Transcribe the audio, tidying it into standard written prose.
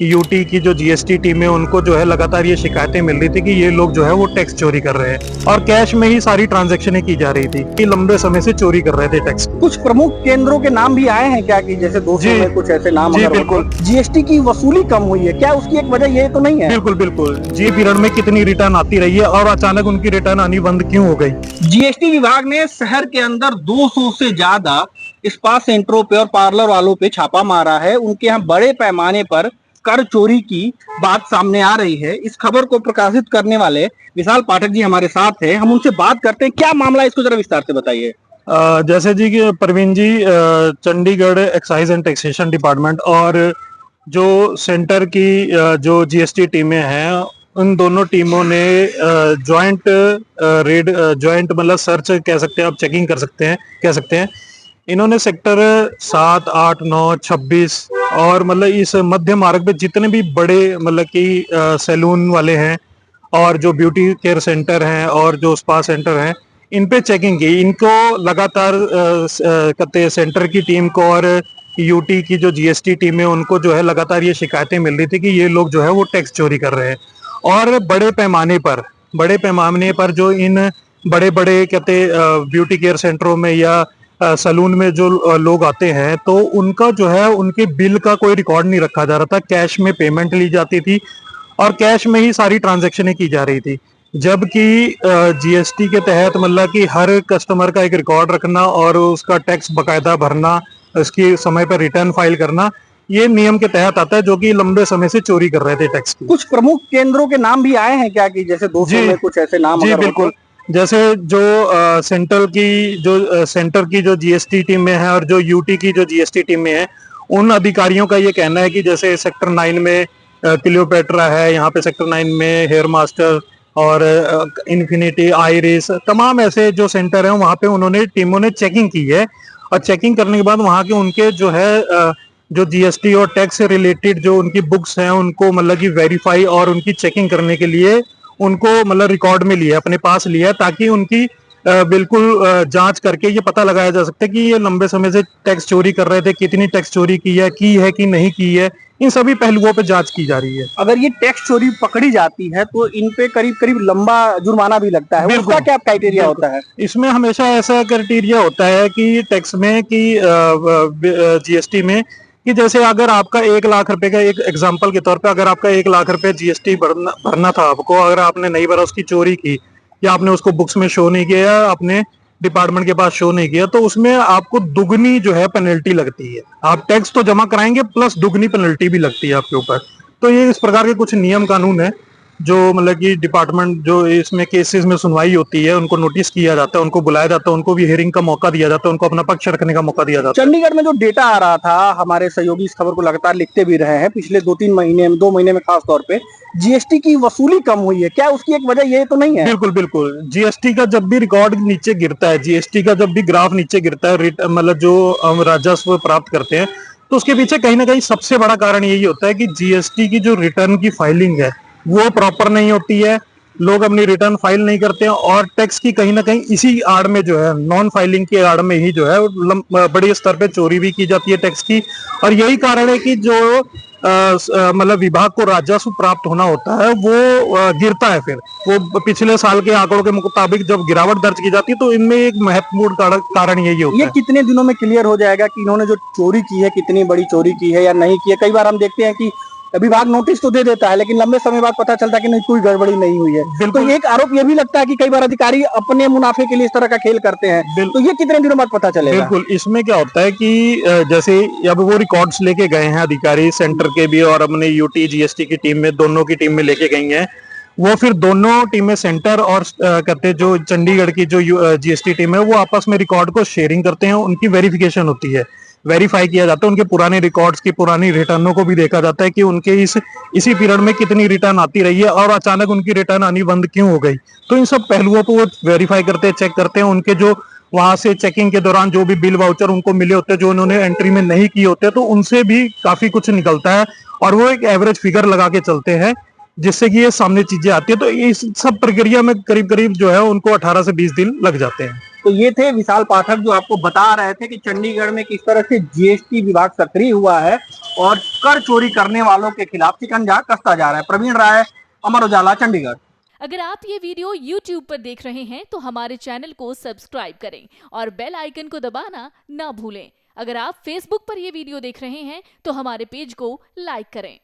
UT की जो GST team है उनको जो है लगातार ये शिकायतें मिल रही थी कि ये लोग जो है वो टैक्स चोरी कर रहे हैं और कैश में ही सारी ट्रांजैक्शनें की जा रही थी कि लंबे समय से चोरी कर रहे थे टैक्स। कुछ प्रमुख केंद्रों के नाम भी आए हैं क्या, कि जैसे 200 में कुछ ऐसे नाम जी अगर बिल्कुल। जीएसटी की वसूली कम हुई है, क्या उसकी एक वजह ये तो नहीं है? बिल्कुल बिल्कुल जी पीरियड में कितनी रिटर्न आती रही है और अचानक उनकी रिटर्न आनी बंद क्यों हो गई। जीएसटी विभाग ने शहर के अंदर 200 से ज्यादा स्पा सेंटरों पे और पार्लर वालों पे छापा मारा है। उनके यहाँ बड़े पैमाने पर कर चोरी की बात सामने आ रही है। इस खबर को प्रकाशित करने वाले विशाल पाठक जी हमारे साथ हैं, हम उनसे बात करते हैं। क्या मामला है, इसको जरा विस्तार से बताइए। जैसे जी कि Praveen ji, Chandigarh excise and taxation department और जो सेंटर की जो जीएसटी टीमें हैं उन दोनों टीमों ने जॉइंट रेड जॉइंट मतलब सर्च कह सकते हैं, आप चेकिंग कर सकते हैं कह सकते हैं। इन्होंने सेक्टर 7, 8, 9, 26 और मतलब इस मध्य मार्ग पे जितने भी बड़े मतलब कि सैलून वाले हैं और जो ब्यूटी केयर सेंटर हैं और जो स्पा सेंटर हैं इन पे चेकिंग की। इनको लगातार कहते सेंटर की टीम को और यूटी की जो जीएसटी टीम है उनको जो है लगातार ये शिकायतें मिल रही थी कि ये लोग जो है वो टैक्स चोरी कर रहे हैं और बड़े पैमाने पर जो इन बड़े बड़े कहते ब्यूटी केयर सेंटरों में या सलून में जो लोग आते हैं तो उनका जो है उनके बिल का कोई रिकॉर्ड नहीं रखा जा रहा था। कैश में पेमेंट ली जाती थी और कैश में ही सारी ट्रांजैक्शनें की जा रही थी, जबकि जीएसटी के तहत मतलब कि हर कस्टमर का एक रिकॉर्ड रखना और उसका टैक्स बकायदा भरना, उसकी समय पर रिटर्न फाइल करना, ये नियम के तहत आता है, जो कि लंबे समय से चोरी कर रहे थे टैक्स की। कुछ प्रमुख केंद्रों के नाम भी आए हैं क्या, कि जैसे 200 में कुछ ऐसे नाम जी अगर बिल्कुल। जैसे जो सेंटर की जो जीएसटी टीम में है और जो यूटी की जो जीएसटी टीम में है उन अधिकारियों का ये कहना है कि जैसे सेक्टर 9 में क्लियोपेट्रा है, यहाँ पे सेक्टर 9 में हेयर मास्टर और इन्फिनिटी, आइरिस, तमाम ऐसे जो सेंटर हैं वहाँ पे उन्होंने टीमों ने चेकिंग की है और चेकिंग करने के बाद वहाँ के उनके जो है जो जीएसटी और टैक्स से रिलेटेड जो उनकी बुक्स हैं उनको मतलब कि वेरीफाई और उनकी चेकिंग करने के लिए उनको मतलब रिकॉर्ड में लिया, अपने पास लिया, ताकि उनकी बिल्कुल जांच करके ये पता लगाया जा सकता है कि ये लंबे समय से टैक्स चोरी कर रहे थे, कितनी टैक्स चोरी की है कि नहीं की है। इन सभी पहलुओं पे जांच की जा रही है। अगर ये टैक्स चोरी पकड़ी जाती है तो इन पे करीब करीब लंबा जुर्माना भी लगता है, उसका क्या क्राइटेरिया होता है? इसमें हमेशा ऐसा क्राइटेरिया होता है कि टैक्स में कि जीएसटी में कि जैसे अगर आपका 1 लाख रुपए का, एक एग्जांपल के तौर पे, अगर आपका 1 लाख रुपए जीएसटी भरना था आपको, अगर आपने नहीं भरा, उसकी चोरी की या आपने उसको बुक्स में शो नहीं किया या अपने डिपार्टमेंट के पास शो नहीं किया, तो उसमें आपको दुगनी जो है पेनल्टी लगती है। आप टैक्स तो जमा कराएंगे प्लस दुगनी पेनल्टी भी लगती है आपके ऊपर। तो ये इस प्रकार के कुछ नियम कानून है जो मतलब कि डिपार्टमेंट जो इसमें केसेस में सुनवाई होती है उनको नोटिस किया जाता है, उनको बुलाया जाता है, उनको भी हियरिंग का मौका दिया जाता है, उनको अपना पक्ष रखने का मौका दिया जाता है। चंडीगढ़ में जो डेटा आ रहा था, हमारे सहयोगी इस खबर को लगातार लिखते भी रहे हैं, पिछले 2-3 महीने में, 2 महीने में खास तौर पे जीएसटी की वसूली कम हुई है। क्या उसकी एक वजह ये तो नहीं है? बिल्कुल बिल्कुल। जीएसटी का जब भी रिकॉर्ड नीचे गिरता है, जीएसटी का जब भी ग्राफ नीचे गिरता है, मतलब जो हम राजस्व प्राप्त करते हैं, तो उसके पीछे कहीं ना कहीं सबसे बड़ा कारण यही होता है कि जीएसटी की जो रिटर्न की फाइलिंग है वो प्रॉपर नहीं होती है, लोग अपनी रिटर्न फाइल नहीं करते हैं और टैक्स की कहीं ना कहीं इसी आड़ में जो है, नॉन फाइलिंग के आड़ में ही जो है बड़े स्तर पे चोरी भी की जाती है टैक्स की। और यही कारण है कि जो मतलब विभाग को राजस्व प्राप्त होना होता है वो गिरता है। फिर वो पिछले साल के आंकड़ों के मुताबिक जब गिरावट दर्ज की जाती है तो इनमें एक महत्वपूर्ण कारण यही होता है। ये कितने दिनों में क्लियर हो जाएगा कि इन्होंने जो चोरी की है कितनी बड़ी चोरी की है या नहीं की है? कई बार हम देखते हैं कि विभाग नोटिस तो दे देता है लेकिन लंबे समय बाद पता चलता है कि नहीं, कोई गड़बड़ी नहीं हुई है। तो एक आरोप ये भी लगता है कि कई बार अधिकारी अपने मुनाफे के लिए इस तरह का खेल करते हैं, तो ये कितने दिनों बाद पता चलेगा? बिल्कुल। इसमें क्या होता है कि जैसे अब वो रिकॉर्ड्स लेके गए हैं अधिकारी सेंटर के भी और अपने यूटी जीएसटी की टीम में, दोनों की टीम में लेके गई हैं, वो फिर दोनों टीमें सेंटर और कहते जो चंडीगढ़ की जो जीएसटी टीम है वो आपस में रिकॉर्ड को शेयरिंग करते हैं, उनकी वेरिफिकेशन होती है, वेरीफाई किया जाता है, उनके पुराने रिकॉर्ड्स की पुरानी रिटर्नों को भी देखा जाता है कि उनके इसी पीरियड में कितनी रिटर्न आती रही है और अचानक उनकी रिटर्न आनी बंद क्यों हो गई। तो इन सब पहलुओं को वो वेरीफाई करते हैं, चेक करते हैं, उनके जो वहां से चेकिंग के दौरान जो भी बिल वाउचर उनको मिले होते हैं जो उन्होंने एंट्री में नहीं किए होते तो उनसे भी काफी कुछ निकलता है और वो एक एवरेज फिगर लगा के चलते हैं जिससे कि ये सामने चीजें आती है। तो इस सब प्रक्रिया में करीब करीब जो है उनको 18 से 20 दिन लग जाते हैं। तो ये थे विशाल पाठक जो आपको बता रहे थे कि चंडीगढ़ में किस तरह से जीएसटी विभाग सक्रिय हुआ है और कर चोरी करने वालों के खिलाफ शिकंजा कसता जा रहा है। प्रवीण राय, अमर उजाला, चंडीगढ़। अगर आप ये वीडियो YouTube पर देख रहे हैं तो हमारे चैनल को सब्सक्राइब करें और बेल आइकन को दबाना ना भूलें। अगर आप Facebook पर ये वीडियो देख रहे हैं तो हमारे पेज को लाइक करें।